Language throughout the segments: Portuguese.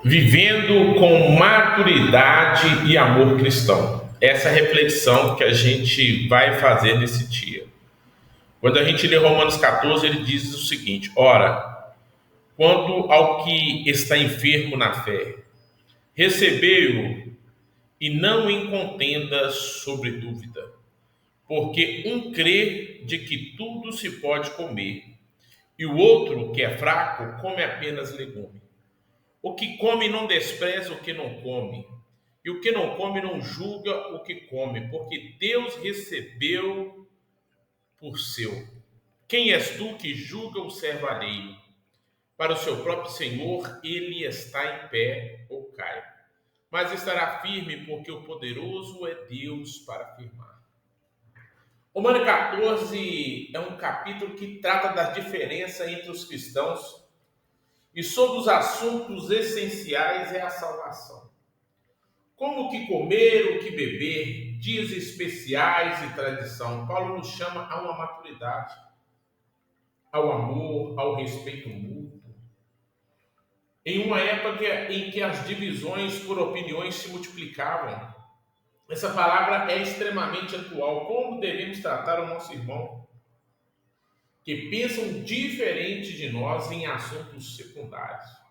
Vivendo com maturidade e amor cristão. Essa é a reflexão que a gente vai fazer nesse dia. Quando a gente lê Romanos 14, ele diz o seguinte: ora, quanto ao que está enfermo na fé, recebei-o e não em contenda sobre dúvida, porque um crê de que tudo se pode comer, e o outro, que é fraco, come apenas legume. O que come não despreza o que não come, e o que não come não julga o que come, porque Deus recebeu por seu. Quem és tu que julga o servo alheio? Para o seu próprio Senhor ele está em pé ou cai, mas estará firme, porque o poderoso é Deus para firmar. Romanos 14 é um capítulo que trata da diferença entre os cristãos e sobre os assuntos essenciais é a salvação. Como o que comer, o que beber, dias especiais e tradição. Paulo nos chama a uma maturidade, ao amor, ao respeito mútuo. Em uma época em que as divisões por opiniões se multiplicavam, essa palavra é extremamente atual. Como devemos tratar o nosso irmão que pensam diferente de nós em assuntos secundários?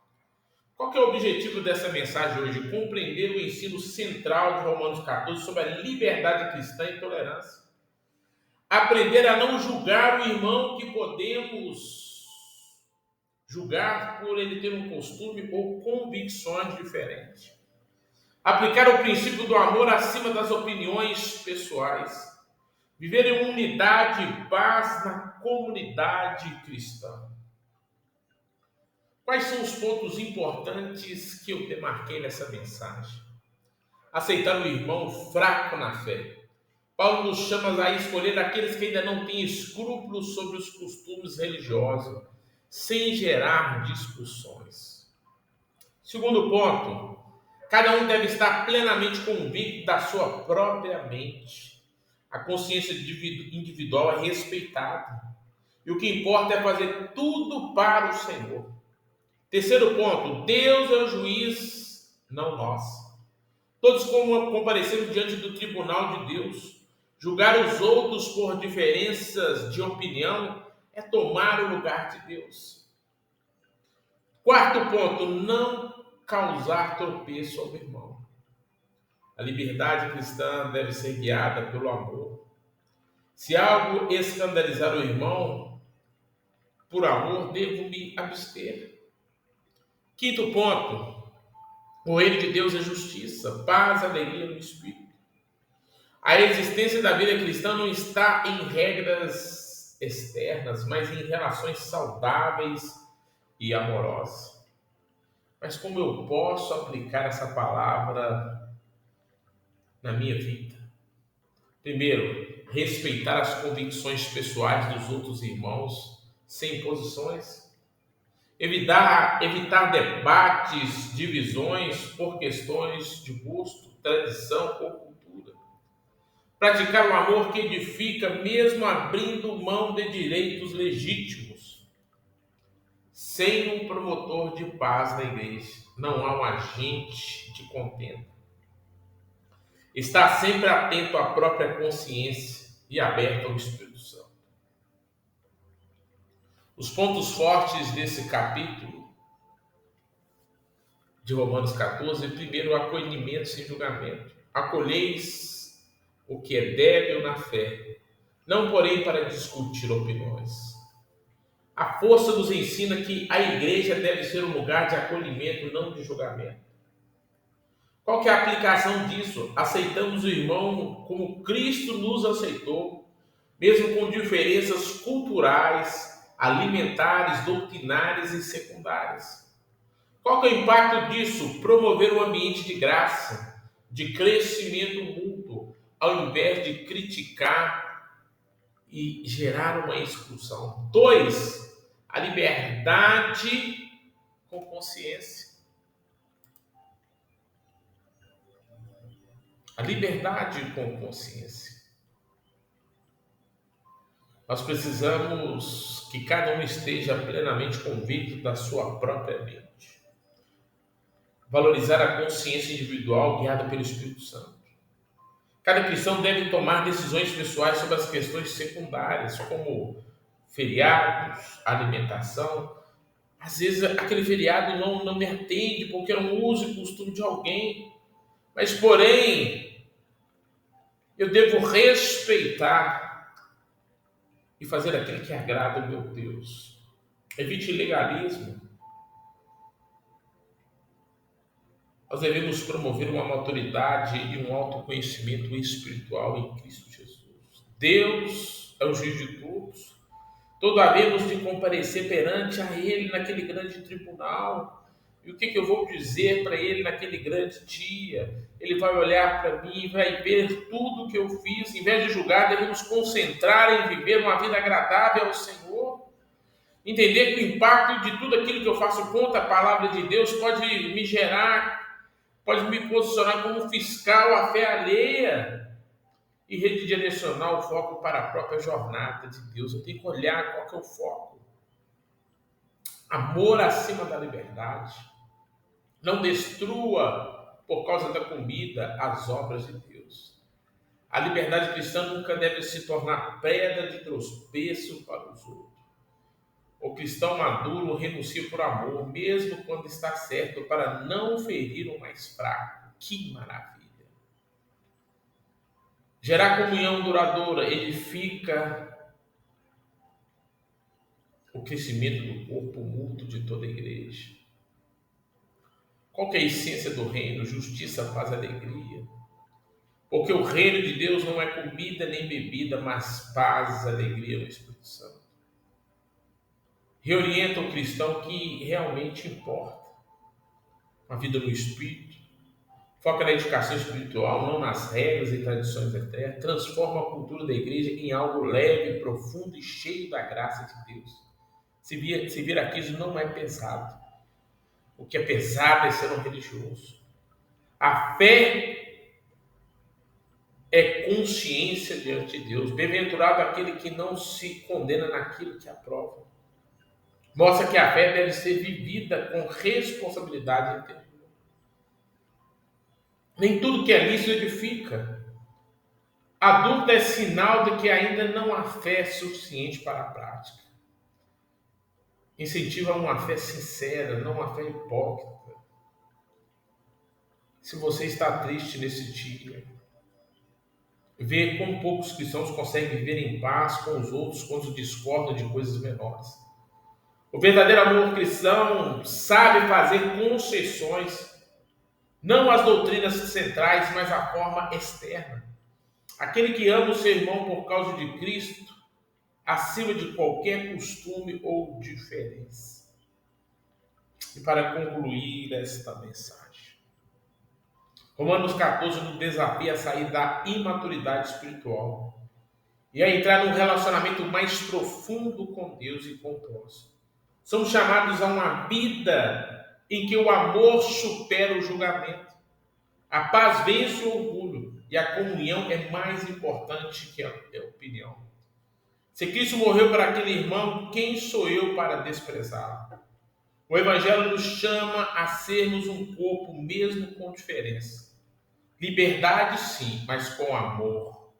Qual que é o objetivo dessa mensagem hoje? Compreender o ensino central de Romanos 14 sobre a liberdade cristã e tolerância. Aprender a não julgar o irmão que podemos julgar por ele ter um costume ou convicções diferentes. Aplicar o princípio do amor acima das opiniões pessoais. Viver em unidade e paz na comunidade cristã. Quais são os pontos importantes que eu demarquei nessa mensagem? Aceitar o irmão fraco na fé. Paulo nos chama a escolher aqueles que ainda não têm escrúpulos sobre os costumes religiosos, sem gerar discussões. Segundo ponto, cada um deve estar plenamente convicto da sua própria mente. A consciência individual é respeitada. E o que importa é fazer tudo para o Senhor. Terceiro ponto, Deus é o juiz, não nós. Todos comparecemos diante do tribunal de Deus. Julgar os outros por diferenças de opinião é tomar o lugar de Deus. Quarto ponto, não causar tropeço ao irmão. A liberdade cristã deve ser guiada pelo amor. Se algo escandalizar o irmão, por amor, devo me abster. Quinto ponto, o reino de Deus é justiça, paz, alegria no Espírito. A existência da vida cristã não está em regras externas, mas em relações saudáveis e amorosas. Mas como eu posso aplicar essa palavra na minha vida? Primeiro, respeitar as convicções pessoais dos outros irmãos, sem imposições. Evitar debates, divisões por questões de gosto, tradição ou cultura. Praticar o amor que edifica, mesmo abrindo mão de direitos legítimos. Sem um promotor de paz na igreja, não há um agente de contenda. Estar sempre atento à própria consciência e aberto ao Espírito Santo. Os pontos fortes desse capítulo de Romanos 14, primeiro, o acolhimento sem julgamento. Acolheis o que é débil na fé, não porém para discutir opiniões. A força nos ensina que a igreja deve ser um lugar de acolhimento, não de julgamento. Qual que é a aplicação disso? Aceitamos o irmão como Cristo nos aceitou, mesmo com diferenças culturais, alimentares, doutrinárias e secundárias. Qual que é o impacto disso? Promover um ambiente de graça, de crescimento mútuo, ao invés de criticar e gerar uma exclusão. 2, a liberdade com consciência. A liberdade com consciência. Nós precisamos que cada um esteja plenamente convicto da sua própria mente. valorizar a consciência individual guiada pelo Espírito Santo. Cada cristão deve tomar decisões pessoais sobre as questões secundárias, como feriados, alimentação. Às vezes aquele feriado não me atende porque é um uso e costume de alguém. Mas, porém, eu devo respeitar e fazer aquilo que agrada ao meu Deus. Evite legalismo. Nós devemos promover uma maturidade e um autoconhecimento espiritual em Cristo Jesus. Deus é o juiz de todos. Todos havemos de comparecer perante a Ele naquele grande tribunal. E o que eu vou dizer para Ele naquele grande dia? Ele vai olhar para mim e vai ver tudo o que eu fiz. Em vez de julgar, devemos concentrar em viver uma vida agradável ao Senhor. Entender que o impacto de tudo aquilo que eu faço contra a palavra de Deus pode me gerar, pode me posicionar como fiscal à fé alheia e redirecionar o foco para a própria jornada de Deus. Eu tenho que olhar qual que é o foco. Amor acima da liberdade. Não destrua, por causa da comida, as obras de Deus. A liberdade cristã nunca deve se tornar pedra de tropeço para os outros. O cristão maduro renuncia por amor, mesmo quando está certo, para não ferir o mais fraco. Que maravilha! Gerar comunhão duradoura edifica o crescimento do corpo mútuo de toda a igreja. Qual que é a essência do reino? Justiça, paz, alegria. Porque o reino de Deus não é comida nem bebida, mas paz, alegria no Espírito Santo. Reorienta o cristão que realmente importa. A vida no Espírito. Foca na educação espiritual, não nas regras e tradições eternas. Transforma a cultura da igreja em algo leve, profundo e cheio da graça de Deus. Se vir aqui, isso não é pesado. O que é pesado é ser um religioso. A fé é consciência diante de Deus. Bem-aventurado aquele que não se condena naquilo que aprova. Mostra que a fé deve ser vivida com responsabilidade interior. Nem tudo que é lícito edifica. A dúvida é sinal de que ainda não há fé suficiente para a prática. Incentiva uma fé sincera, não uma fé hipócrita. Se você está triste nesse dia, vê como poucos cristãos conseguem viver em paz com os outros quando discordam de coisas menores. O verdadeiro amor cristão sabe fazer concessões, não as doutrinas centrais, mas a forma externa. Aquele que ama o seu irmão por causa de Cristo, acima de qualquer costume ou diferença. E para concluir esta mensagem, Romanos 14 nos desafia a sair da imaturidade espiritual e a entrar num relacionamento mais profundo com Deus e com o próximo. Somos chamados a uma vida em que o amor supera o julgamento. A paz vence o orgulho e a comunhão é mais importante que a opinião. Se Cristo morreu para aquele irmão, quem sou eu para desprezá-lo? O Evangelho nos chama a sermos um corpo mesmo com diferença. Liberdade sim, mas com amor.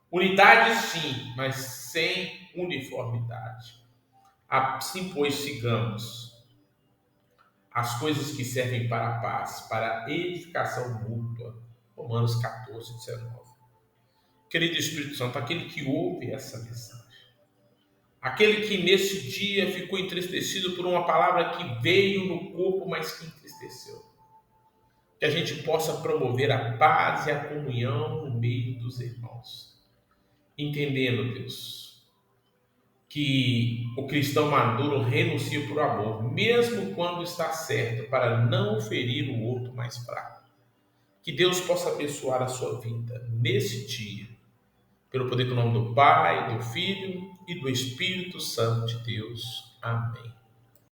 Unidade sim, mas sem uniformidade. Assim, pois, sigamos as coisas que servem para a paz, para a edificação mútua. Romanos 14, 19. Querido Espírito Santo, aquele que ouve essa mensagem, aquele que nesse dia ficou entristecido por uma palavra que veio no corpo, mas que entristeceu, que a gente possa promover a paz e a comunhão no meio dos irmãos, entendendo, Deus, que o cristão maduro renuncia por amor, mesmo quando está certo, para não ferir o outro mais fraco. Que Deus possa abençoar a sua vida nesse dia, pelo poder do nome do Pai, do Filho e do Espírito Santo de Deus. Amém.